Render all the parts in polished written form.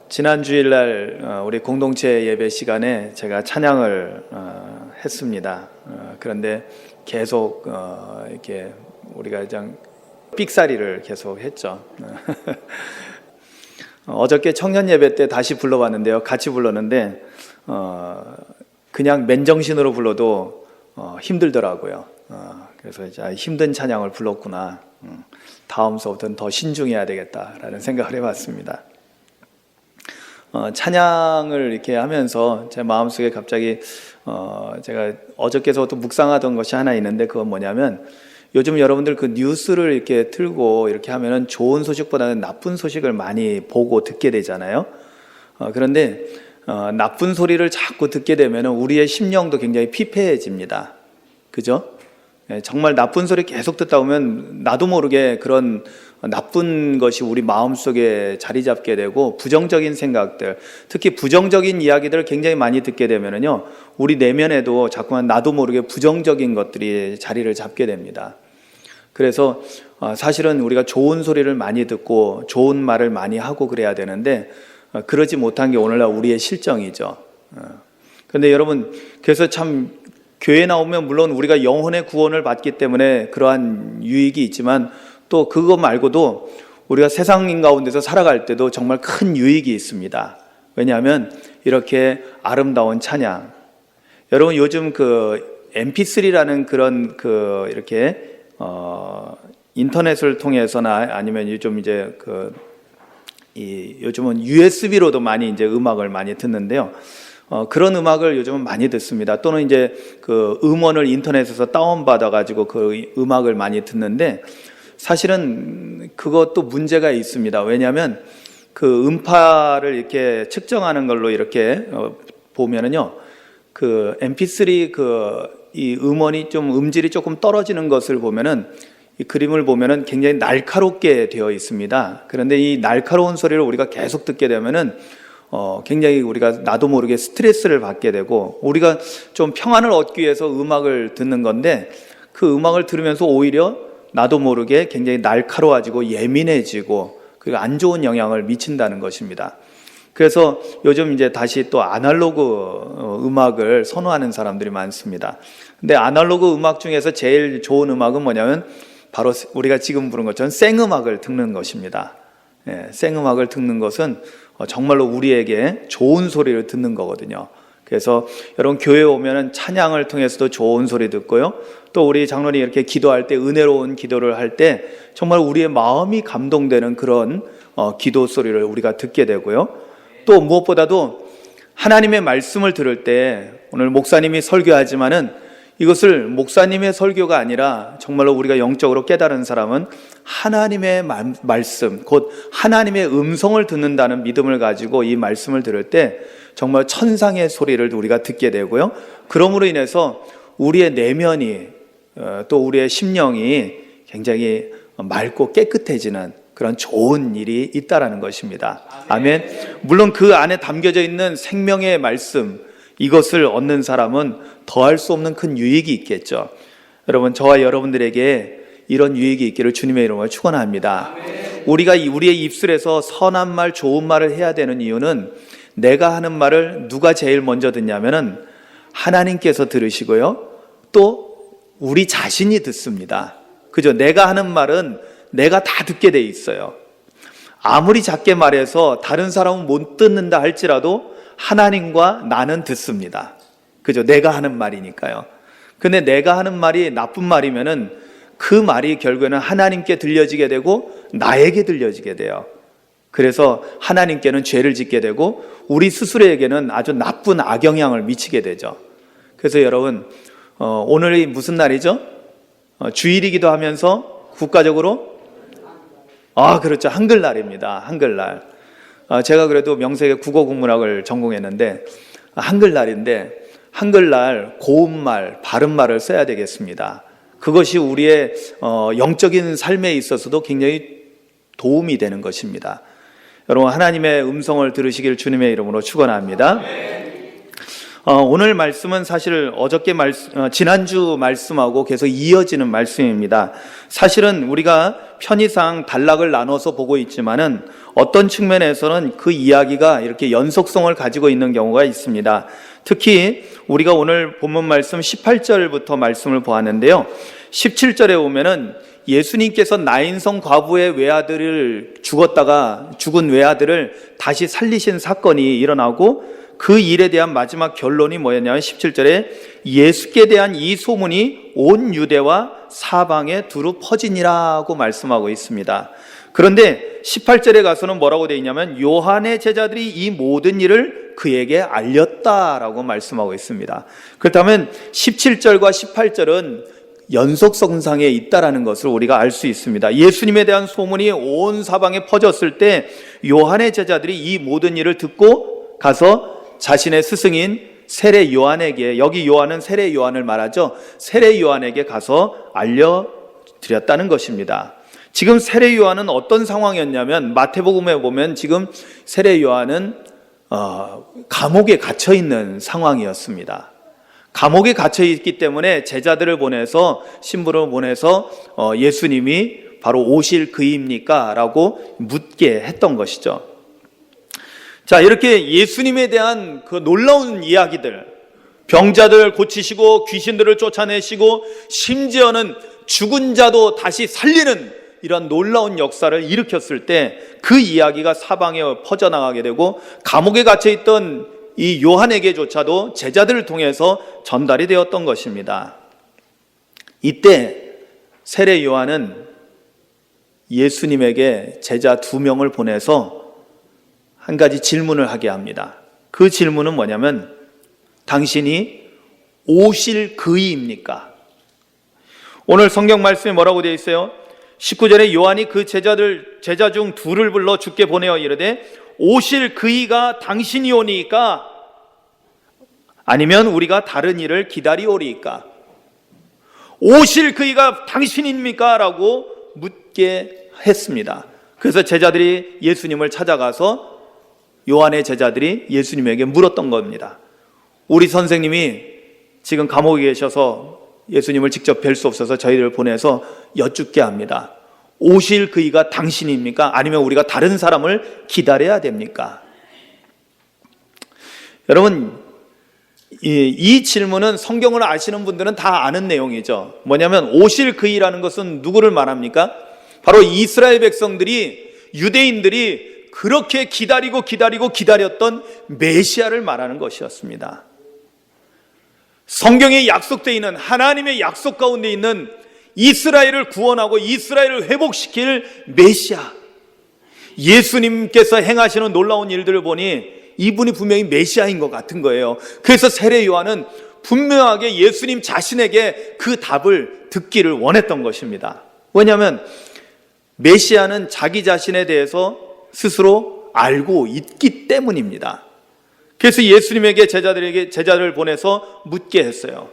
지난 주일날 우리 공동체 예배 시간에 제가 찬양을 했습니다. 그런데 계속 이렇게 우리가 그냥 삑사리를 계속 했죠. 어저께 청년 예배 때 다시 불러봤는데요. 같이 불렀는데 그냥 맨정신으로 불러도 힘들더라고요. 그래서 이제 힘든 찬양을 불렀구나. 다음 수업부터는 더 신중해야 되겠다라는 생각을 해봤습니다. 찬양을 이렇게 하면서 제 마음속에 갑자기 제가 어저께서부터 묵상하던 것이 하나 있는데, 그건 뭐냐면 요즘 여러분들 그 뉴스를 이렇게 틀고 이렇게 하면은 좋은 소식보다는 나쁜 소식을 많이 보고 듣게 되잖아요. 그런데 나쁜 소리를 자꾸 듣게 되면은 우리의 심령도 굉장히 피폐해집니다. 그죠? 정말 나쁜 소리 계속 듣다 보면 나도 모르게 그런 나쁜 것이 우리 마음속에 자리 잡게 되고, 부정적인 생각들, 특히 부정적인 이야기들을 굉장히 많이 듣게 되면은요, 우리 내면에도 자꾸만 나도 모르게 부정적인 것들이 자리를 잡게 됩니다. 그래서 사실은 우리가 좋은 소리를 많이 듣고 좋은 말을 많이 하고 그래야 되는데 그러지 못한 게 오늘날 우리의 실정이죠. 그런데 여러분, 그래서 참 교회 나오면 물론 우리가 영혼의 구원을 받기 때문에 그러한 유익이 있지만, 또 그거 말고도 우리가 세상 가운데서 살아갈 때도 정말 큰 유익이 있습니다. 왜냐하면 이렇게 아름다운 찬양, 여러분 요즘 그 MP3라는 그런 그 이렇게 인터넷을 통해서나 아니면 요즘 이제 요즘은 USB로도 많이 이제 음악을 많이 듣는데요. 그런 음악을 요즘은 많이 듣습니다. 또는 이제 그 음원을 인터넷에서 다운받아 가지고 그 음악을 많이 듣는데, 사실은 그것도 문제가 있습니다. 왜냐하면 그 음파를 이렇게 측정하는 걸로 이렇게 보면은요, 그 MP3 이 음원이 좀 음질이 조금 떨어지는 것을 보면은, 이 그림을 보면은 굉장히 날카롭게 되어 있습니다. 그런데 이 날카로운 소리를 우리가 계속 듣게 되면은 굉장히 우리가 나도 모르게 스트레스를 받게 되고, 우리가 좀 평안을 얻기 위해서 음악을 듣는 건데, 그 음악을 들으면서 오히려 나도 모르게 굉장히 날카로워지고 예민해지고, 그리고 안 좋은 영향을 미친다는 것입니다. 그래서 요즘 이제 다시 또 아날로그 음악을 선호하는 사람들이 많습니다. 근데 아날로그 음악 중에서 제일 좋은 음악은 뭐냐면 바로 우리가 지금 부른 것처럼 생음악을 듣는 것입니다. 생음악을 듣는 것은 정말로 우리에게 좋은 소리를 듣는 거거든요. 그래서 여러분 교회에 오면은 찬양을 통해서도 좋은 소리 듣고요, 또 우리 장로님이 이렇게 기도할 때, 은혜로운 기도를 할 때 정말 우리의 마음이 감동되는 그런 기도 소리를 우리가 듣게 되고요, 또 무엇보다도 하나님의 말씀을 들을 때, 오늘 목사님이 설교하지만은 이것을 목사님의 설교가 아니라 정말로 우리가 영적으로 깨달은 사람은 하나님의 말씀, 곧 하나님의 음성을 듣는다는 믿음을 가지고 이 말씀을 들을 때 정말 천상의 소리를 우리가 듣게 되고요, 그러므로 인해서 우리의 내면이 또 우리의 심령이 굉장히 맑고 깨끗해지는 그런 좋은 일이 있다라는 것입니다. 아멘. 물론 그 안에 담겨져 있는 생명의 말씀, 이것을 얻는 사람은 더할 수 없는 큰 유익이 있겠죠. 여러분, 저와 여러분들에게 이런 유익이 있기를 주님의 이름으로 축원합니다. 우리가 우리의 입술에서 선한 말, 좋은 말을 해야 되는 이유는, 내가 하는 말을 누가 제일 먼저 듣냐면은 하나님께서 들으시고요, 또 우리 자신이 듣습니다. 그죠? 내가 하는 말은 내가 다 듣게 돼 있어요. 아무리 작게 말해서 다른 사람은 못 듣는다 할지라도 하나님과 나는 듣습니다. 그죠? 내가 하는 말이니까요. 근데 내가 하는 말이 나쁜 말이면은 그 말이 결국에는 하나님께 들려지게 되고 나에게 들려지게 돼요. 그래서 하나님께는 죄를 짓게 되고 우리 스스로에게는 아주 나쁜 악영향을 미치게 되죠. 그래서 여러분, 오늘이 무슨 날이죠? 주일이기도 하면서 국가적으로 그렇죠, 한글날입니다. 한글날. 제가 그래도 명색의 국어국문학을 전공했는데 한글날인데, 한글날 고운말, 바른말을 써야 되겠습니다. 그것이 우리의 영적인 삶에 있어서도 굉장히 도움이 되는 것입니다. 여러분, 하나님의 음성을 들으시길 주님의 이름으로 축원합니다. 오늘 말씀은 사실 지난주 말씀하고 계속 이어지는 말씀입니다. 사실은 우리가 편의상 단락을 나눠서 보고 있지만은 어떤 측면에서는 그 이야기가 이렇게 연속성을 가지고 있는 경우가 있습니다. 특히 우리가 오늘 본문 말씀 18절부터 말씀을 보았는데요. 17절에 보면은 예수님께서 나인성 과부의 외아들을 죽은 외아들을 다시 살리신 사건이 일어나고 그 일에 대한 마지막 결론이 뭐였냐면 17절에 예수께 대한 이 소문이 온 유대와 사방에 두루 퍼지니라고 말씀하고 있습니다. 그런데 18절에 가서는 뭐라고 되어 있냐면 요한의 제자들이 이 모든 일을 그에게 알렸다라고 말씀하고 있습니다. 그렇다면 17절과 18절은 연속성상에 있다라는 것을 우리가 알 수 있습니다. 예수님에 대한 소문이 온 사방에 퍼졌을 때 요한의 제자들이 이 모든 일을 듣고 가서 자신의 스승인 세례 요한에게, 여기 요한은 세례 요한을 말하죠. 세례 요한에게 가서 알려드렸다는 것입니다. 지금 세례 요한은 어떤 상황이었냐면 마태복음에 보면 지금 세례 요한은 감옥에 gat혀 있는 상황이었습니다. 감옥에 갇혀 있기 때문에 제자들을 보내서, 신부를 보내서 예수님이 바로 오실 그이입니까? 라고 묻게 했던 것이죠. 자, 이렇게 예수님에 대한 그 놀라운 이야기들, 병자들 고치시고 귀신들을 쫓아내시고 심지어는 죽은 자도 다시 살리는 이런 놀라운 역사를 일으켰을 때 그 이야기가 사방에 퍼져나가게 되고 감옥에 갇혀 있던 이 요한에게조차도 제자들을 통해서 전달이 되었던 것입니다. 이때 세례 요한은 예수님에게 제자 2명을 보내서 한 가지 질문을 하게 합니다. 그 질문은 뭐냐면 당신이 오실 그이입니까? 오늘 성경 말씀에 뭐라고 되어 있어요? 19절에 요한이 그 제자 중 2를 불러 주께 보내어 이르되 오실 그이가 당신이오니까 아니면 우리가 다른 일을 기다리오리까? 오실 그이가 당신입니까? 라고 묻게 했습니다. 그래서 제자들이 예수님을 찾아가서 요한의 제자들이 예수님에게 물었던 겁니다. 우리 선생님이 지금 감옥에 계셔서 예수님을 직접 뵐 수 없어서 저희를 보내서 여쭙게 합니다. 오실 그이가 당신입니까? 아니면 우리가 다른 사람을 기다려야 됩니까? 여러분, 이 질문은 성경을 아시는 분들은 다 아는 내용이죠. 뭐냐면 오실 그이라는 것은 누구를 말합니까? 바로 이스라엘 백성들이, 유대인들이 그렇게 기다렸던 메시아를 말하는 것이었습니다. 성경에 약속되어 있는 하나님의 약속 가운데 있는 이스라엘을 구원하고 이스라엘을 회복시킬 메시아, 예수님께서 행하시는 놀라운 일들을 보니 이분이 분명히 메시아인 것 같은 거예요. 그래서 세례 요한은 분명하게 예수님 자신에게 그 답을 듣기를 원했던 것입니다. 왜냐하면 메시아는 자기 자신에 대해서 스스로 알고 있기 때문입니다. 그래서 예수님에게 제자를 보내서 묻게 했어요.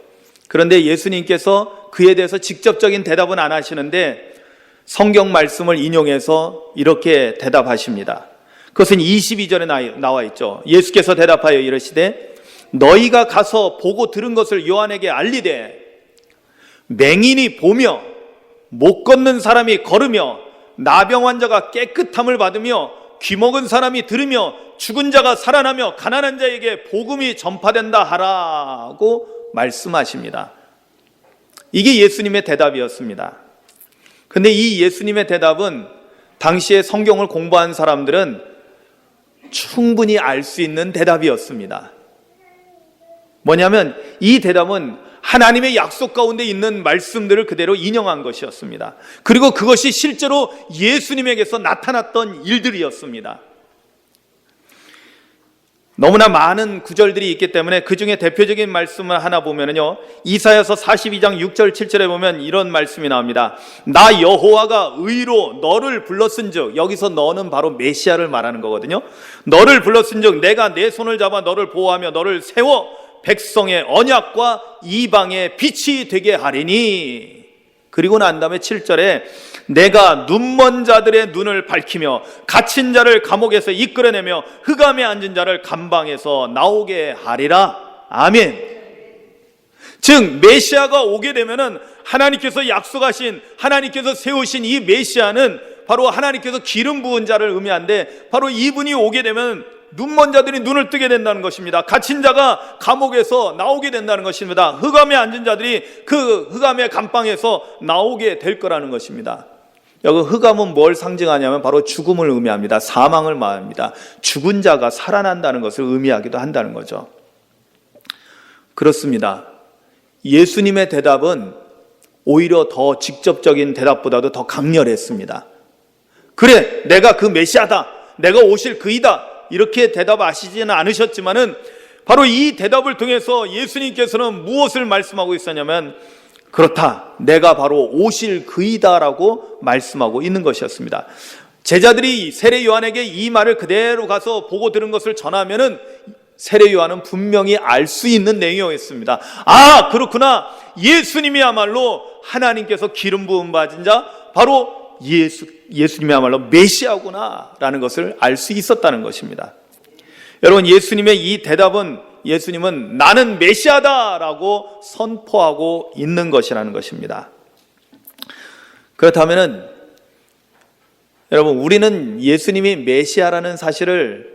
그런데 예수님께서 그에 대해서 직접적인 대답은 안 하시는데 성경 말씀을 인용해서 이렇게 대답하십니다. 그것은 22절에 나와 있죠. 예수께서 대답하여 이르시되 너희가 가서 보고 들은 것을 요한에게 알리되 맹인이 보며 못 걷는 사람이 걸으며 나병 환자가 깨끗함을 받으며 귀먹은 사람이 들으며 죽은 자가 살아나며 가난한 자에게 복음이 전파된다 하라고 말씀하십니다. 이게 예수님의 대답이었습니다. 근데 이 예수님의 대답은 당시에 성경을 공부한 사람들은 충분히 알 수 있는 대답이었습니다. 뭐냐면 이 대답은 하나님의 약속 가운데 있는 말씀들을 그대로 인용한 것이었습니다. 그리고 그것이 실제로 예수님에게서 나타났던 일들이었습니다. 너무나 많은 구절들이 있기 때문에 그 중에 대표적인 말씀을 하나 보면요, 이사야서 42장 6절 7절에 보면 이런 말씀이 나옵니다. 나 여호와가 의로 너를 불렀은즉, 여기서 너는 바로 메시아를 말하는 거거든요. 너를 불렀은즉 내가 내 손을 잡아 너를 보호하며 너를 세워 백성의 언약과 이방의 빛이 되게 하리니. 그리고 난 다음에 7절에 내가 눈먼 자들의 눈을 밝히며 갇힌 자를 감옥에서 이끌어내며 흑암에 앉은 자를 감방에서 나오게 하리라. 아멘. 즉 메시아가 오게 되면은 하나님께서 약속하신, 하나님께서 세우신 이 메시아는 바로 하나님께서 기름 부은 자를 의미하는데, 바로 이분이 오게 되면 눈먼 자들이 눈을 뜨게 된다는 것입니다. 갇힌 자가 감옥에서 나오게 된다는 것입니다. 흑암에 앉은 자들이 그 흑암의 감방에서 나오게 될 거라는 것입니다. 여기 흑암은 뭘 상징하냐면 바로 죽음을 의미합니다. 사망을 말합니다. 죽은 자가 살아난다는 것을 의미하기도 한다는 거죠. 그렇습니다. 예수님의 대답은 오히려 더 직접적인 대답보다도 더 강렬했습니다. 그래, 내가 그 메시아다, 내가 오실 그이다, 이렇게 대답하시지는 않으셨지만은 바로 이 대답을 통해서 예수님께서는 무엇을 말씀하고 있었냐면, 그렇다, 내가 바로 오실 그이다라고 말씀하고 있는 것이었습니다. 제자들이 세례 요한에게 이 말을 그대로 가서 보고 들은 것을 전하면은 세례 요한은 분명히 알 수 있는 내용이었습니다. 아, 그렇구나, 예수님이야말로 하나님께서 기름 부음 받은 자, 바로 예수님이야말로 메시아구나 라는 것을 알 수 있었다는 것입니다. 여러분, 예수님의 이 대답은, 예수님은 나는 메시아다 라고 선포하고 있는 것이라는 것입니다. 그렇다면 여러분, 우리는 예수님이 메시아라는 사실을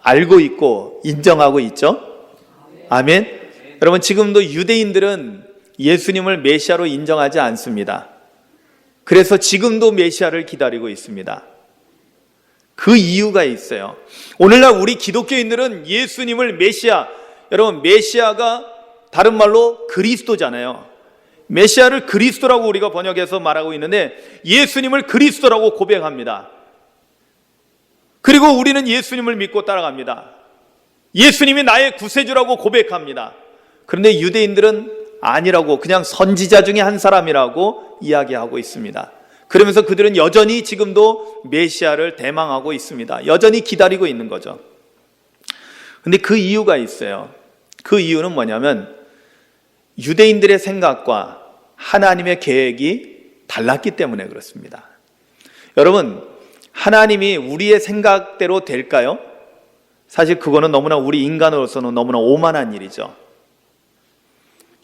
알고 있고 인정하고 있죠? 아멘. 여러분, 지금도 유대인들은 예수님을 메시아로 인정하지 않습니다. 그래서 지금도 메시아를 기다리고 있습니다. 그 이유가 있어요. 오늘날 우리 기독교인들은 예수님을 메시아, 여러분, 메시아가 다른 말로 그리스도잖아요. 메시아를 그리스도라고 우리가 번역해서 말하고 있는데, 예수님을 그리스도라고 고백합니다. 그리고 우리는 예수님을 믿고 따라갑니다. 예수님이 나의 구세주라고 고백합니다. 그런데 유대인들은 아니라고, 그냥 선지자 중에 한 사람이라고 이야기하고 있습니다. 그러면서 그들은 여전히 지금도 메시아를 대망하고 있습니다. 여전히 기다리고 있는 거죠. 근데 그 이유가 있어요. 그 이유는 뭐냐면 유대인들의 생각과 하나님의 계획이 달랐기 때문에 그렇습니다. 여러분, 하나님이 우리의 생각대로 될까요? 사실 그거는 너무나 우리 인간으로서는 너무나 오만한 일이죠.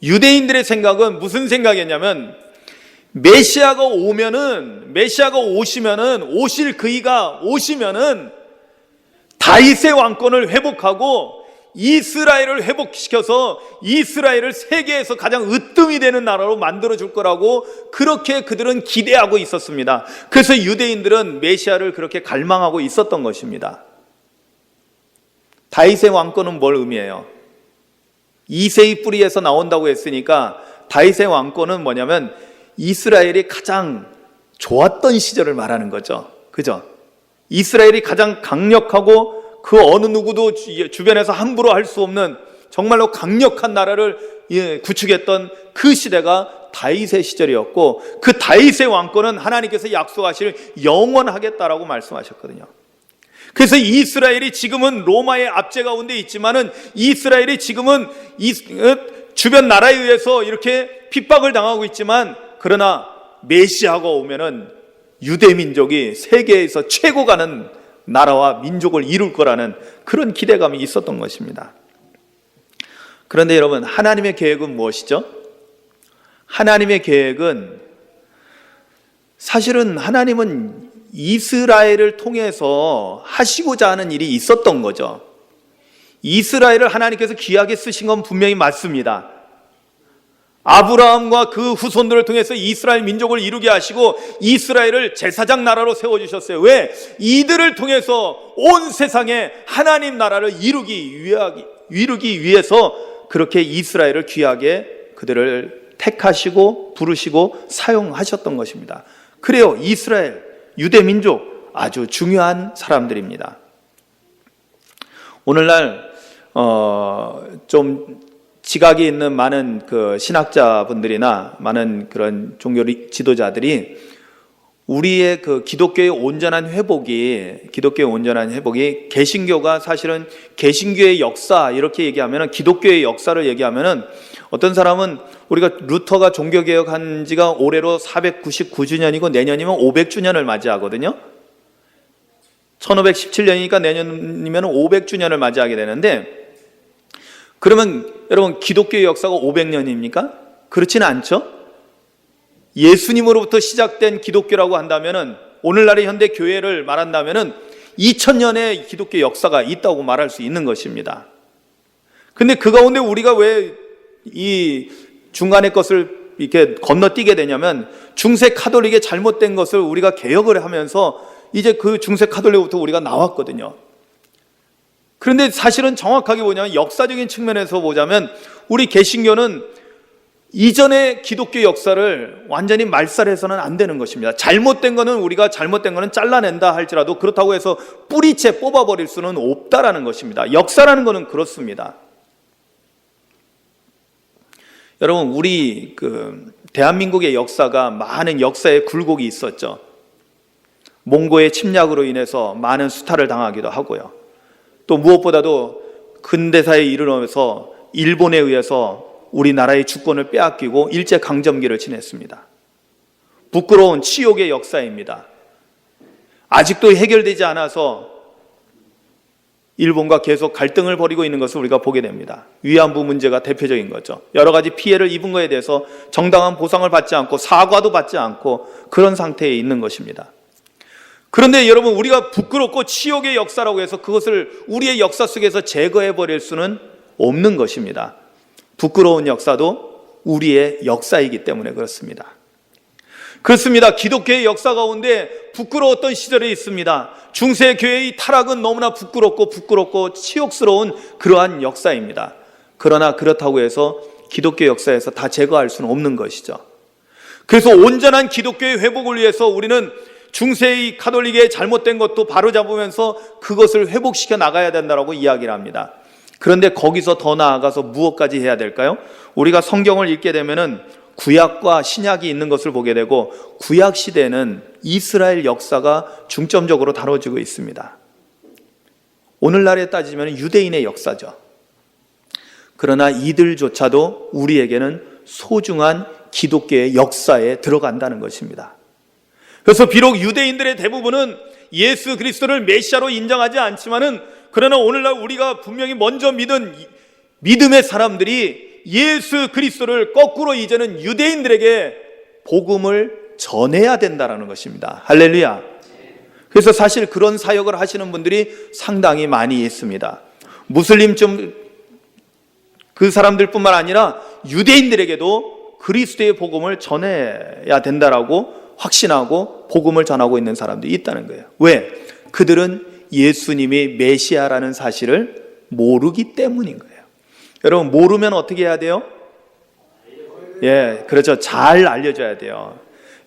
유대인들의 생각은 무슨 생각이었냐면, 메시아가 오시면은, 오실 그이가 오시면은 다윗의 왕권을 회복하고 이스라엘을 회복시켜서 이스라엘을 세계에서 가장 으뜸이 되는 나라로 만들어줄 거라고 그렇게 그들은 기대하고 있었습니다. 그래서 유대인들은 메시아를 그렇게 갈망하고 있었던 것입니다. 다윗의 왕권은 뭘 의미해요? 이새의 뿌리에서 나온다고 했으니까 다윗의 왕권은 뭐냐면 이스라엘이 가장 좋았던 시절을 말하는 거죠. 그죠? 이스라엘이 가장 강력하고 그 어느 누구도 주변에서 함부로 할 수 없는 정말로 강력한 나라를 구축했던 그 시대가 다윗의 시절이었고, 그 다윗의 왕권은 하나님께서 약속하실 영원하겠다라고 말씀하셨거든요. 그래서 이스라엘이 지금은 로마의 압제 가운데 있지만은, 이스라엘이 지금은 주변 나라에 의해서 이렇게 핍박을 당하고 있지만, 그러나 메시아가 오면은 유대 민족이 세계에서 최고 가는 나라와 민족을 이룰 거라는 그런 기대감이 있었던 것입니다. 그런데 여러분, 하나님의 계획은 무엇이죠? 하나님의 계획은, 사실은 하나님은 이스라엘을 통해서 하시고자 하는 일이 있었던 거죠. 이스라엘을 하나님께서 귀하게 쓰신 건 분명히 맞습니다. 아브라함과 그 후손들을 통해서 이스라엘 민족을 이루게 하시고 이스라엘을 제사장 나라로 세워주셨어요. 왜? 이들을 통해서 온 세상에 하나님 나라를 이루기 위해서 그렇게 이스라엘을 귀하게 그들을 택하시고 부르시고 사용하셨던 것입니다. 그래요, 이스라엘, 유대 민족 아주 중요한 사람들입니다. 오늘날 좀 지각이 있는 많은 그 신학자분들이나 많은 그런 종교 지도자들이 우리의 그 기독교의 온전한 회복이 개신교가 사실은 개신교의 역사 이렇게 얘기하면은, 기독교의 역사를 얘기하면은, 어떤 사람은 우리가 루터가 종교개혁한 지가 올해로 499주년이고 내년이면 500주년을 맞이하거든요. 1517년이니까 내년이면 500주년을 맞이하게 되는데, 그러면 여러분 기독교의 역사가 500년입니까? 그렇지는 않죠. 예수님으로부터 시작된 기독교라고 한다면은, 오늘날의 현대 교회를 말한다면은 2000년의 기독교 역사가 있다고 말할 수 있는 것입니다. 근데 그 가운데 우리가 왜 이 중간의 것을 이렇게 건너뛰게 되냐면, 중세 카톨릭의 잘못된 것을 우리가 개혁을 하면서 이제 그 중세 카톨릭부터 우리가 나왔거든요. 그런데 사실은 정확하게 뭐냐면, 역사적인 측면에서 보자면 우리 개신교는 이전의 기독교 역사를 완전히 말살해서는 안 되는 것입니다. 잘못된 거는 우리가 잘못된 거는 잘라낸다 할지라도 그렇다고 해서 뿌리채 뽑아버릴 수는 없다라는 것입니다. 역사라는 거는 그렇습니다. 여러분, 우리 대한민국의 역사가 많은 역사의 굴곡이 있었죠. 몽고의 침략으로 인해서 많은 수탈을 당하기도 하고요. 또 무엇보다도 근대사에 이르러서 일본에 의해서 우리나라의 주권을 빼앗기고 일제강점기를 지냈습니다. 부끄러운 치욕의 역사입니다. 아직도 해결되지 않아서 일본과 계속 갈등을 벌이고 있는 것을 우리가 보게 됩니다. 위안부 문제가 대표적인 거죠. 여러 가지 피해를 입은 것에 대해서 정당한 보상을 받지 않고 사과도 받지 않고 그런 상태에 있는 것입니다. 그런데 여러분, 우리가 부끄럽고 치욕의 역사라고 해서 그것을 우리의 역사 속에서 제거해버릴 수는 없는 것입니다. 부끄러운 역사도 우리의 역사이기 때문에 그렇습니다. 그렇습니다. 기독교의 역사 가운데 부끄러웠던 시절이 있습니다. 중세 교회의 타락은 너무나 부끄럽고 치욕스러운 그러한 역사입니다. 그러나 그렇다고 해서 기독교 역사에서 다 제거할 수는 없는 것이죠. 그래서 온전한 기독교의 회복을 위해서 우리는 중세의 카톨릭의 잘못된 것도 바로잡으면서 그것을 회복시켜 나가야 된다고 이야기를 합니다. 그런데 거기서 더 나아가서 무엇까지 해야 될까요? 우리가 성경을 읽게 되면은 구약과 신약이 있는 것을 보게 되고, 구약 시대는 이스라엘 역사가 중점적으로 다뤄지고 있습니다. 오늘날에 따지면 유대인의 역사죠. 그러나 이들조차도 우리에게는 소중한 기독교의 역사에 들어간다는 것입니다. 그래서 비록 유대인들의 대부분은 예수 그리스도를 메시아로 인정하지 않지만은, 그러나 오늘날 우리가 분명히 먼저 믿은 믿음의 사람들이 예수 그리스도를 거꾸로 이제는 유대인들에게 복음을 전해야 된다는 것입니다. 할렐루야. 그래서 사실 그런 사역을 하시는 분들이 상당히 많이 있습니다. 무슬림 그 사람들뿐만 아니라 유대인들에게도 그리스도의 복음을 전해야 된다라고 확신하고 복음을 전하고 있는 사람들이 있다는 거예요. 왜? 그들은 예수님이 메시아라는 사실을 모르기 때문인 거예요. 여러분, 모르면 어떻게 해야 돼요? 그렇죠. 잘 알려줘야 돼요.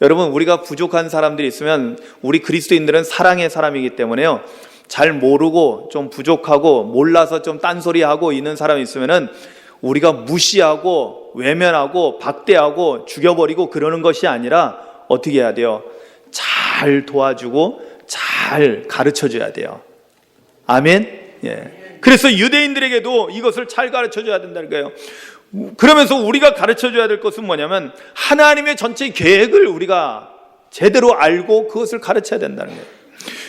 여러분, 우리가 부족한 사람들이 있으면, 우리 그리스도인들은 사랑의 사람이기 때문에요, 잘 모르고 좀 부족하고 몰라서 좀 딴소리하고 있는 사람이 있으면은 우리가 무시하고 외면하고 박대하고 죽여버리고 그러는 것이 아니라 어떻게 해야 돼요? 잘 도와주고 잘 가르쳐줘야 돼요. 아멘. 그래서 유대인들에게도 이것을 잘 가르쳐줘야 된다는 거예요. 그러면서 우리가 가르쳐줘야 될 것은 뭐냐면, 하나님의 전체 계획을 우리가 제대로 알고 그것을 가르쳐야 된다는 거예요.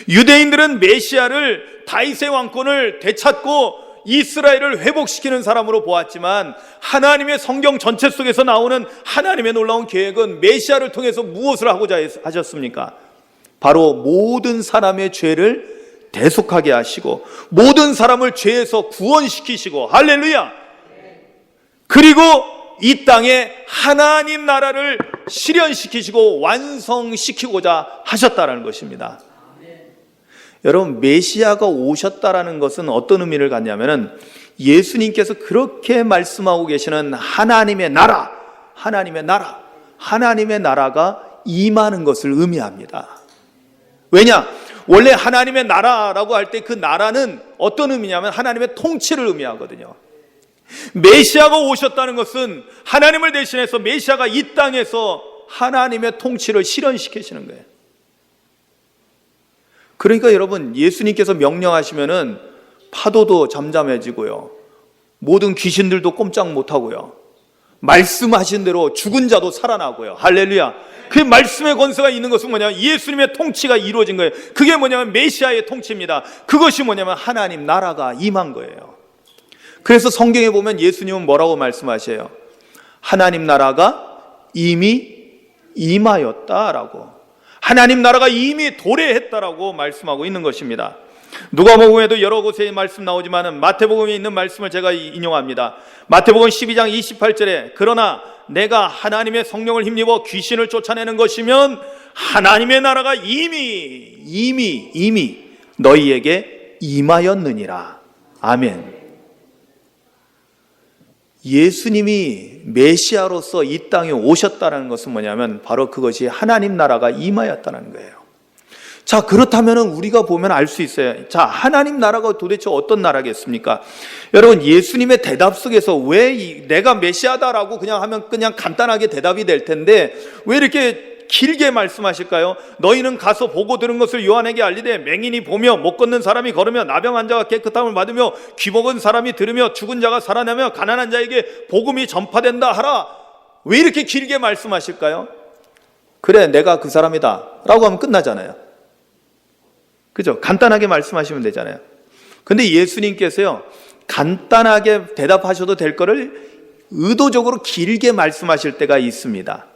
유대인들은 메시아를, 다윗의 왕권을 되찾고 이스라엘을 회복시키는 사람으로 보았지만, 하나님의 성경 전체 속에서 나오는 하나님의 놀라운 계획은 메시아를 통해서 무엇을 하고자 하셨습니까? 바로 모든 사람의 죄를 대속하게 하시고 모든 사람을 죄에서 구원시키시고, 할렐루야! 그리고 이 땅에 하나님 나라를 실현시키시고 완성시키고자 하셨다라는 것입니다. 여러분, 메시아가 오셨다라는 것은 어떤 의미를 갖냐면은, 예수님께서 그렇게 말씀하고 계시는 하나님의 나라, 하나님의 나라가 임하는 것을 의미합니다. 왜냐? 원래 하나님의 나라라고 할 때 그 나라는 어떤 의미냐면 하나님의 통치를 의미하거든요. 메시아가 오셨다는 것은 하나님을 대신해서 메시아가 이 땅에서 하나님의 통치를 실현시키시는 거예요. 그러니까 여러분, 예수님께서 명령하시면은 파도도 잠잠해지고요, 모든 귀신들도 꼼짝 못하고요, 말씀하신 대로 죽은 자도 살아나고요. 할렐루야. 그 말씀의 권세가 있는 것은 뭐냐면 예수님의 통치가 이루어진 거예요. 그게 뭐냐면 메시아의 통치입니다. 그것이 뭐냐면 하나님 나라가 임한 거예요. 그래서 성경에 보면 예수님은 뭐라고 말씀하셔요? 하나님 나라가 이미 임하였다라고, 하나님 나라가 이미 도래했다라고 말씀하고 있는 것입니다. 누가복음에도 여러 곳에 말씀 나오지만 마태복음에 있는 말씀을 제가 인용합니다. 마태복음 12장 28절에 그러나 내가 하나님의 성령을 힘입어 귀신을 쫓아내는 것이면 하나님의 나라가 이미 너희에게 임하였느니라. 아멘. 예수님이 메시아로서 이 땅에 오셨다는 것은 뭐냐면 바로 그것이 하나님 나라가 임하였다는 거예요. 자, 그렇다면 우리가 보면 알 수 있어요. 자, 하나님 나라가 도대체 어떤 나라겠습니까? 여러분, 예수님의 대답 속에서 왜 내가 메시아다라고 그냥 하면 그냥 간단하게 대답이 될 텐데 왜 이렇게 길게 말씀하실까요? 너희는 가서 보고 들은 것을 요한에게 알리되 맹인이 보며 못 걷는 사람이 걸으며 나병 환자가 깨끗함을 받으며 귀먹은 사람이 들으며 죽은 자가 살아나며 가난한 자에게 복음이 전파된다 하라. 왜 이렇게 길게 말씀하실까요? 그래, 내가 그 사람이다 라고 하면 끝나잖아요. 그죠? 간단하게 말씀하시면 되잖아요. 근데 예수님께서요, 간단하게 대답하셔도 될 거를 의도적으로 길게 말씀하실 때가 있습니다.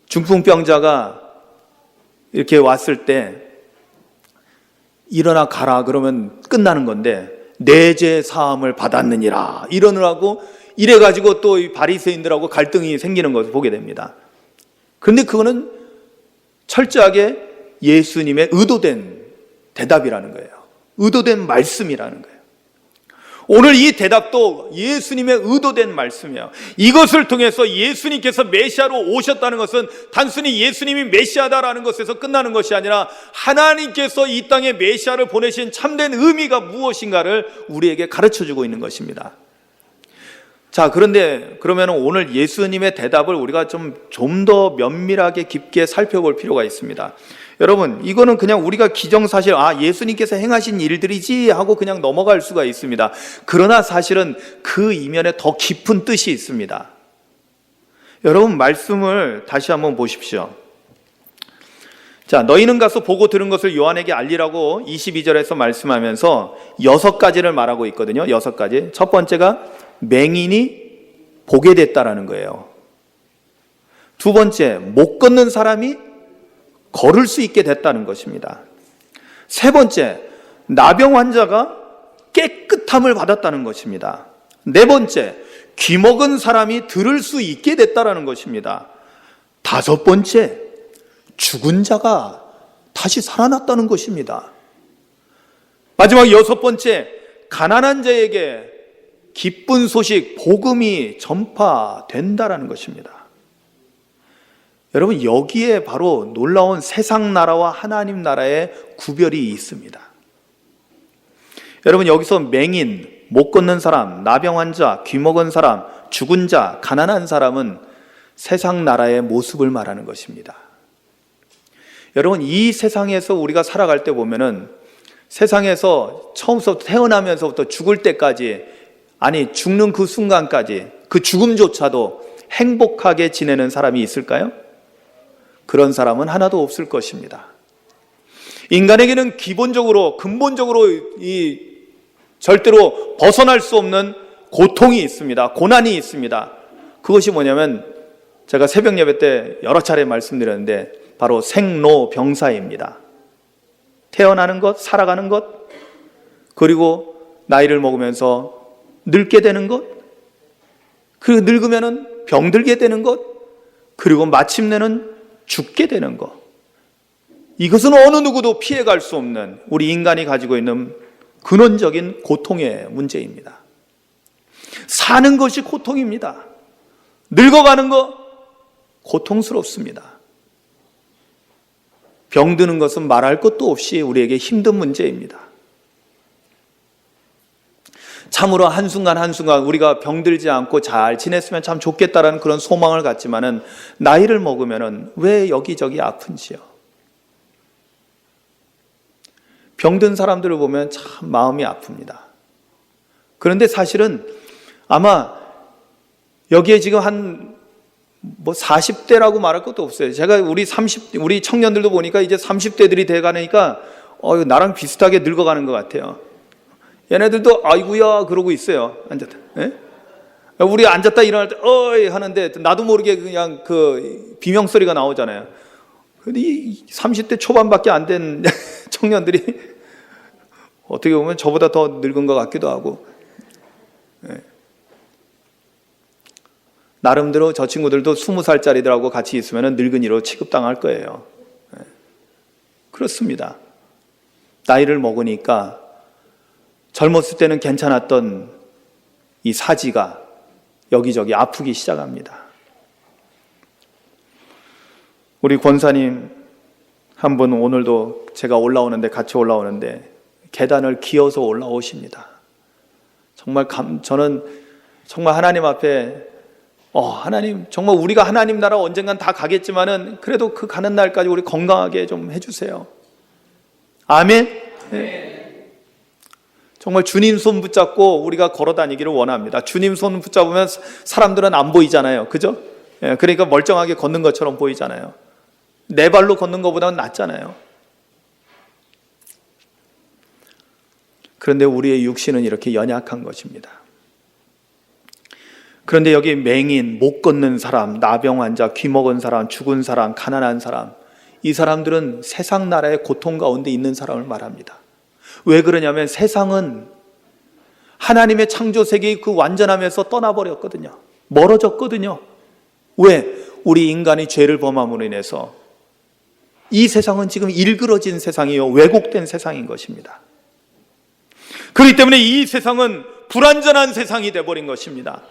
중풍병자가 이렇게 왔을 때 일어나 가라 그러면 끝나는 건데 내 죄 사함을 받았느니라 이러느라고 이래가지고 또 이 바리새인들하고 갈등이 생기는 것을 보게 됩니다. 그런데 그거는 철저하게 예수님의 의도된 대답이라는 거예요. 의도된 말씀이라는 거예요. 오늘 이 대답도 예수님의 의도된 말씀이에요. 이것을 통해서 예수님께서 메시아로 오셨다는 것은 단순히 예수님이 메시아다라는 것에서 끝나는 것이 아니라 하나님께서 이 땅에 메시아를 보내신 참된 의미가 무엇인가를 우리에게 가르쳐주고 있는 것입니다. 자, 그런데 그러면 오늘 예수님의 대답을 우리가 좀 더 면밀하게 깊게 살펴볼 필요가 있습니다. 여러분, 이거는 그냥 우리가 기정사실, 예수님께서 행하신 일들이지 하고 그냥 넘어갈 수가 있습니다. 그러나 사실은 그 이면에 더 깊은 뜻이 있습니다. 여러분, 말씀을 다시 한번 보십시오. 자, 너희는 가서 보고 들은 것을 요한에게 알리라고 22절에서 말씀하면서 6가지를 말하고 있거든요. 6가지. 첫 번째가 맹인이 보게 됐다라는 거예요. 두 번째, 못 걷는 사람이 걸을 수 있게 됐다는 것입니다. 세 번째, 나병 환자가 깨끗함을 받았다는 것입니다. 네 번째, 귀먹은 사람이 들을 수 있게 됐다는 것입니다. 다섯 번째, 죽은 자가 다시 살아났다는 것입니다. 마지막 여섯 번째, 가난한 자에게 기쁜 소식, 복음이 전파된다는 것입니다. 여러분, 여기에 바로 놀라운 세상 나라와 하나님 나라의 구별이 있습니다. 여러분, 여기서 맹인, 못 걷는 사람, 나병 환자, 귀먹은 사람, 죽은 자, 가난한 사람은 세상 나라의 모습을 말하는 것입니다. 여러분, 이 세상에서 우리가 살아갈 때 보면은 세상에서 처음부터 태어나면서부터 죽을 때까지, 아니 죽는 그 순간까지 그 죽음조차도 행복하게 지내는 사람이 있을까요? 그런 사람은 하나도 없을 것입니다. 인간에게는 기본적으로, 근본적으로 절대로 벗어날 수 없는 고통이 있습니다. 고난이 있습니다. 그것이 뭐냐면 제가 새벽 예배 때 여러 차례 말씀드렸는데 바로 생로병사입니다. 태어나는 것, 살아가는 것, 그리고 나이를 먹으면서 늙게 되는 것, 그리고 늙으면은 병들게 되는 것, 그리고 마침내는 죽게 되는 것. 이것은 어느 누구도 피해갈 수 없는 우리 인간이 가지고 있는 근원적인 고통의 문제입니다. 사는 것이 고통입니다. 늙어가는 것 고통스럽습니다. 병드는 것은 말할 것도 없이 우리에게 힘든 문제입니다. 참으로 한순간 한순간 우리가 병들지 않고 잘 지냈으면 참 좋겠다라는 그런 소망을 갖지만은 나이를 먹으면은 왜 여기저기 아픈지요? 병든 사람들을 보면 참 마음이 아픕니다. 그런데 사실은 아마 여기에 지금 한 40대라고 말할 것도 없어요. 제가 우리 청년들도 보니까 이제 30대들이 돼가니까 나랑 비슷하게 늙어가는 것 같아요. 얘네들도 아이고야 그러고 있어요. 앉았다. 예? 우리 앉았다 일어날 때 어이 하는데 나도 모르게 그냥 그 비명소리가 나오잖아요. 근데 이 30대 초반밖에 안 된 청년들이 어떻게 보면 저보다 더 늙은 것 같기도 하고, 예. 나름대로 저 친구들도 20살짜리들하고 같이 있으면 늙은이로 취급당할 거예요. 예. 그렇습니다. 나이를 먹으니까 젊었을 때는 괜찮았던 이 사지가 여기저기 아프기 시작합니다. 우리 권사님 한 분 오늘도 제가 올라오는데 같이 올라오는데 계단을 기어서 올라오십니다. 저는 정말 하나님 앞에 하나님 정말 우리가 하나님 나라 언젠간 다 가겠지만은 그래도 그 가는 날까지 우리 건강하게 좀 해주세요. 아멘. 네. 정말 주님 손 붙잡고 우리가 걸어 다니기를 원합니다. 주님 손 붙잡으면 사람들은 안 보이잖아요. 그죠? 그러니까 멀쩡하게 걷는 것처럼 보이잖아요. 내 발로 걷는 것보다는 낫잖아요. 그런데 우리의 육신은 이렇게 연약한 것입니다. 그런데 여기 맹인, 못 걷는 사람, 나병 환자, 귀먹은 사람, 죽은 사람, 가난한 사람, 이 사람들은 세상 나라의 고통 가운데 있는 사람을 말합니다. 왜 그러냐면 세상은 하나님의 창조 세계의 그 완전함에서 떠나버렸거든요. 멀어졌거든요. 왜? 우리 인간이 죄를 범함으로 인해서 이 세상은 지금 일그러진 세상이요, 왜곡된 세상인 것입니다. 그렇기 때문에 이 세상은 불완전한 세상이 되어버린 것입니다.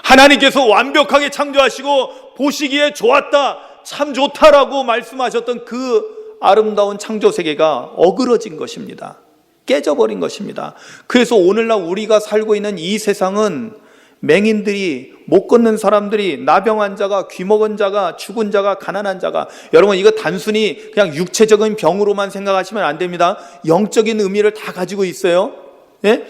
하나님께서 완벽하게 창조하시고 보시기에 좋았다, 참 좋다라고 말씀하셨던 그 아름다운 창조 세계가 어그러진 것입니다. 깨져버린 것입니다. 그래서 오늘날 우리가 살고 있는 이 세상은 맹인들이, 못 걷는 사람들이, 나병 환자가, 귀먹은 자가, 죽은 자가, 가난한 자가, 여러분 이거 단순히 그냥 육체적인 병으로만 생각하시면 안 됩니다. 영적인 의미를 다 가지고 있어요. 예?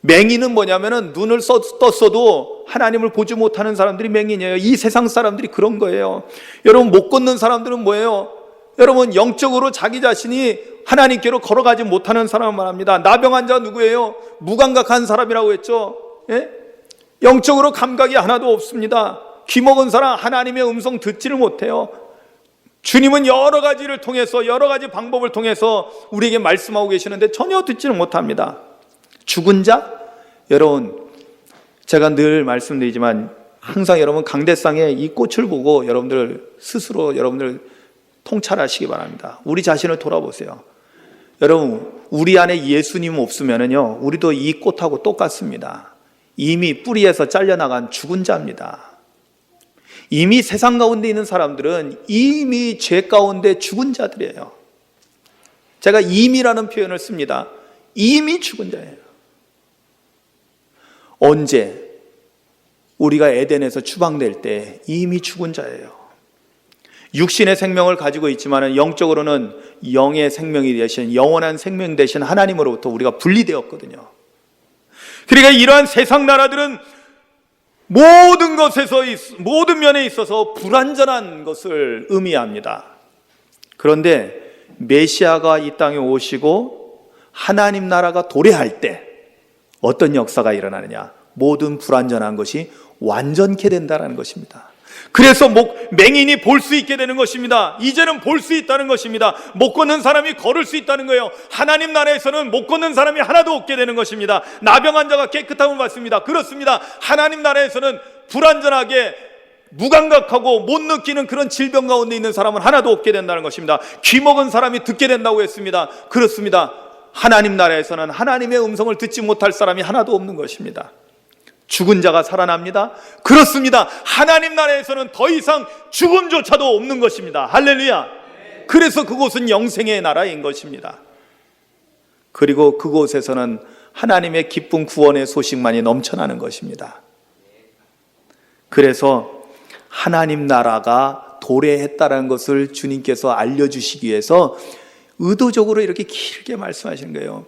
맹인은 뭐냐면은 눈을 떴어도 하나님을 보지 못하는 사람들이 맹인이에요. 이 세상 사람들이 그런 거예요. 여러분 못 걷는 사람들은 뭐예요? 여러분 영적으로 자기 자신이 하나님께로 걸어가지 못하는 사람을 말합니다. 나병 환자 누구예요? 무감각한 사람이라고 했죠. 예? 영적으로 감각이 하나도 없습니다. 귀먹은 사람 하나님의 음성 듣지를 못해요. 주님은 여러 가지를 통해서, 여러 가지 방법을 통해서 우리에게 말씀하고 계시는데 전혀 듣지를 못합니다. 죽은 자? 여러분 제가 늘 말씀드리지만 항상 여러분 강대상에 이 꽃을 보고 여러분들 스스로 여러분들 통찰하시기 바랍니다. 우리 자신을 돌아보세요. 여러분 우리 안에 예수님 없으면은요 우리도 이 꽃하고 똑같습니다. 이미 뿌리에서 잘려나간 죽은 자입니다. 이미 세상 가운데 있는 사람들은 이미 죄 가운데 죽은 자들이에요. 제가 이미라는 표현을 씁니다. 이미 죽은 자예요. 언제? 우리가 에덴에서 추방될 때 이미 죽은 자예요. 육신의 생명을 가지고 있지만 영적으로는 영의 생명이 되신, 영원한 생명 되신 하나님으로부터 우리가 분리되었거든요. 그러니까 이러한 세상 나라들은 모든 것에서, 모든 면에 있어서 불완전한 것을 의미합니다. 그런데 메시아가 이 땅에 오시고 하나님 나라가 도래할 때 어떤 역사가 일어나느냐? 모든 불완전한 것이 완전케 된다는 것입니다. 그래서 맹인이 볼 수 있게 되는 것입니다. 이제는 볼 수 있다는 것입니다. 못 걷는 사람이 걸을 수 있다는 거예요. 하나님 나라에서는 못 걷는 사람이 하나도 없게 되는 것입니다. 나병 환자가 깨끗함을 받습니다. 그렇습니다. 하나님 나라에서는 불완전하게 무감각하고 못 느끼는 그런 질병 가운데 있는 사람은 하나도 없게 된다는 것입니다. 귀먹은 사람이 듣게 된다고 했습니다. 그렇습니다. 하나님 나라에서는 하나님의 음성을 듣지 못할 사람이 하나도 없는 것입니다. 죽은 자가 살아납니다. 그렇습니다. 하나님 나라에서는 더 이상 죽음조차도 없는 것입니다. 할렐루야. 그래서 그곳은 영생의 나라인 것입니다. 그리고 그곳에서는 하나님의 기쁜 구원의 소식만이 넘쳐나는 것입니다. 그래서 하나님 나라가 도래했다는 것을 주님께서 알려주시기 위해서 의도적으로 이렇게 길게 말씀하시는 거예요.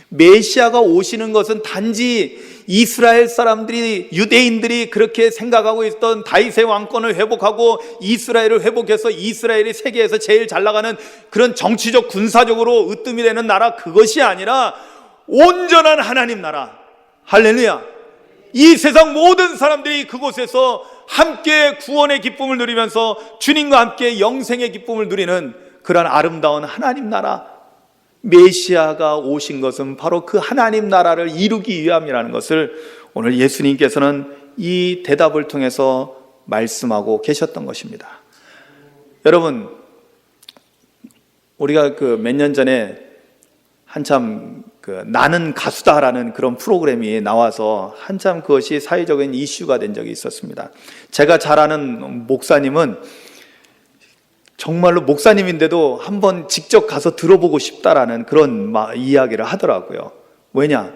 메시아가 오시는 것은 단지 이스라엘 사람들이, 유대인들이 그렇게 생각하고 있던 다윗의 왕권을 회복하고 이스라엘을 회복해서 이스라엘이 세계에서 제일 잘 나가는 그런 정치적, 군사적으로 으뜸이 되는 나라, 그것이 아니라 온전한 하나님 나라. 할렐루야. 이 세상 모든 사람들이 그곳에서 함께 구원의 기쁨을 누리면서 주님과 함께 영생의 기쁨을 누리는 그런 아름다운 하나님 나라, 메시아가 오신 것은 바로 그 하나님 나라를 이루기 위함이라는 것을 오늘 예수님께서는 이 대답을 통해서 말씀하고 계셨던 것입니다. 여러분, 우리가 몇 년 전에 한참 나는 가수다라는 그런 프로그램이 나와서 한참 그것이 사회적인 이슈가 된 적이 있었습니다. 제가 잘 아는 목사님은 정말로 목사님인데도 한번 직접 가서 들어보고 싶다라는 그런 이야기를 하더라고요. 왜냐?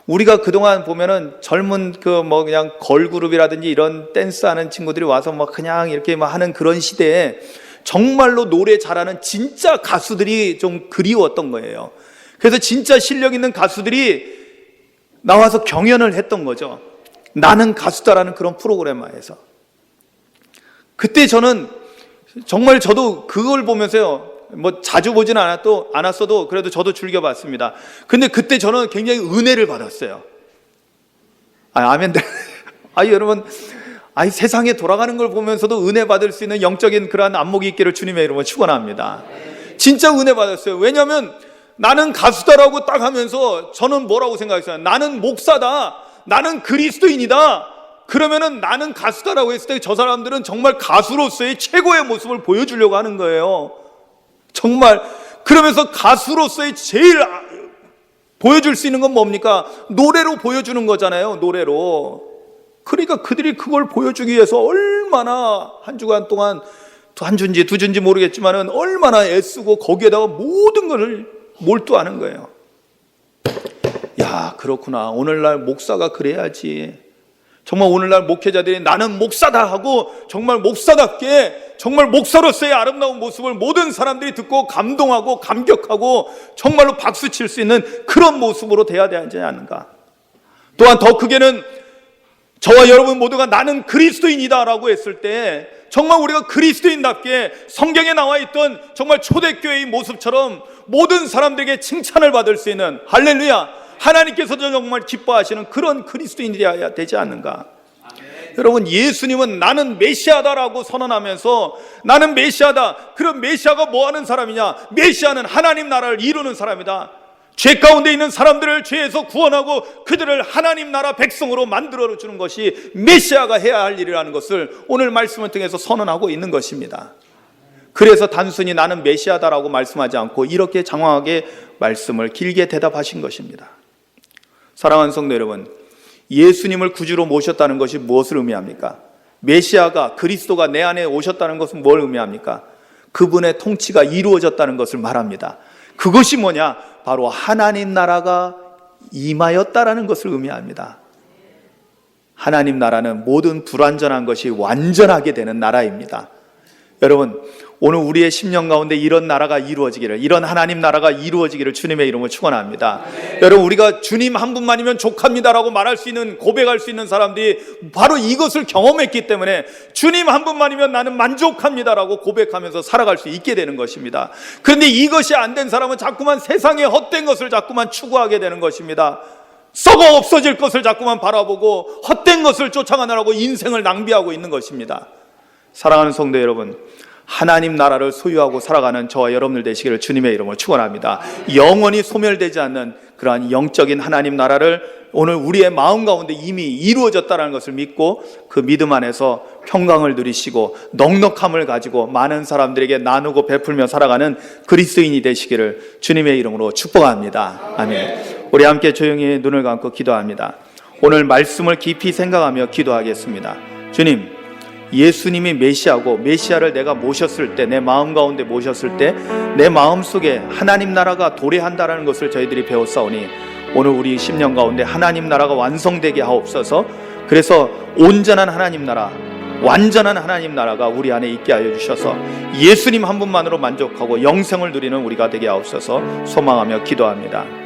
우리가 그동안 보면은 젊은 그냥 걸그룹이라든지 이런 댄스하는 친구들이 와서 그냥 이렇게 하는 그런 시대에 정말로 노래 잘하는 진짜 가수들이 좀 그리웠던 거예요. 그래서 진짜 실력 있는 가수들이 나와서 경연을 했던 거죠. 나는 가수다라는 그런 프로그램에서. 그때 저는 정말 저도 그걸 보면서요, 자주 보진 않았어도 그래도 저도 즐겨봤습니다. 근데 그때 저는 굉장히 은혜를 받았어요. 아멘. 여러분, 세상에 돌아가는 걸 보면서도 은혜 받을 수 있는 영적인 그러한 안목이 있기를 주님의 이름으로 축원합니다. 진짜 은혜 받았어요. 왜냐하면 나는 가수다라고 딱 하면서 저는 뭐라고 생각했어요? 나는 목사다. 나는 그리스도인이다. 그러면은 나는 가수다라고 했을 때 저 사람들은 정말 가수로서의 최고의 모습을 보여주려고 하는 거예요. 정말. 그러면서 가수로서의 제일 보여줄 수 있는 건 뭡니까? 노래로 보여주는 거잖아요. 노래로. 그러니까 그들이 그걸 보여주기 위해서 얼마나 한 주간 동안, 한 주인지 두 주인지 모르겠지만은 얼마나 애쓰고 거기에다가 모든 것을 몰두하는 거예요. 야, 그렇구나. 오늘날 목사가 그래야지. 정말 오늘날 목회자들이 나는 목사다 하고 정말 목사답게 정말 목사로서의 아름다운 모습을 모든 사람들이 듣고 감동하고 감격하고 정말로 박수 칠 수 있는 그런 모습으로 돼야 되지 않는가. 또한 더 크게는 저와 여러분 모두가 나는 그리스도인이다라고 했을 때 정말 우리가 그리스도인답게 성경에 나와 있던 정말 초대교회의 모습처럼 모든 사람들에게 칭찬을 받을 수 있는, 할렐루야, 하나님께서도 정말 기뻐하시는 그런 그리스도인이 되어야 되지 않는가. 아멘. 여러분, 예수님은 나는 메시아다라고 선언하면서 나는 메시아다. 그럼 메시아가 뭐 하는 사람이냐? 메시아는 하나님 나라를 이루는 사람이다. 죄 가운데 있는 사람들을 죄에서 구원하고 그들을 하나님 나라 백성으로 만들어 주는 것이 메시아가 해야 할 일이라는 것을 오늘 말씀을 통해서 선언하고 있는 것입니다. 그래서 단순히 나는 메시아다라고 말씀하지 않고 이렇게 장황하게 말씀을 길게 대답하신 것입니다. 사랑하는 성도 여러분, 예수님을 구주로 모셨다는 것이 무엇을 의미합니까? 메시아가, 그리스도가 내 안에 오셨다는 것은 뭘 의미합니까? 그분의 통치가 이루어졌다는 것을 말합니다. 그것이 뭐냐? 바로 하나님 나라가 임하였다라는 것을 의미합니다. 하나님 나라는 모든 불완전한 것이 완전하게 되는 나라입니다. 여러분, 오늘 우리의 심령 가운데 이런 나라가 이루어지기를, 이런 하나님 나라가 이루어지기를 주님의 이름으로 축원합니다. 여러분, 우리가 주님 한 분만이면 족합니다라고 말할 수 있는, 고백할 수 있는 사람들이 바로 이것을 경험했기 때문에 주님 한 분만이면 나는 만족합니다라고 고백하면서 살아갈 수 있게 되는 것입니다. 그런데 이것이 안 된 사람은 자꾸만 세상의 헛된 것을 자꾸만 추구하게 되는 것입니다. 썩어 없어질 것을 자꾸만 바라보고 헛된 것을 쫓아가느라고 인생을 낭비하고 있는 것입니다. 사랑하는 성도 여러분, 하나님 나라를 소유하고 살아가는 저와 여러분들 되시기를 주님의 이름으로 축원합니다. 영원히 소멸되지 않는 그러한 영적인 하나님 나라를 오늘 우리의 마음 가운데 이미 이루어졌다는 것을 믿고 그 믿음 안에서 평강을 누리시고 넉넉함을 가지고 많은 사람들에게 나누고 베풀며 살아가는 그리스도인이 되시기를 주님의 이름으로 축복합니다. 아멘. 우리 함께 조용히 눈을 감고 기도합니다. 오늘 말씀을 깊이 생각하며 기도하겠습니다. 주님, 예수님이 메시아고 메시아를 내가 모셨을 때, 내 마음 가운데 모셨을 때 내 마음 속에 하나님 나라가 도래한다는 것을 저희들이 배웠사오니 오늘 우리 심령 가운데 하나님 나라가 완성되게 하옵소서. 그래서 온전한 하나님 나라, 완전한 하나님 나라가 우리 안에 있게 하여 주셔서 예수님 한 분만으로 만족하고 영생을 누리는 우리가 되게 하옵소서 소망하며 기도합니다.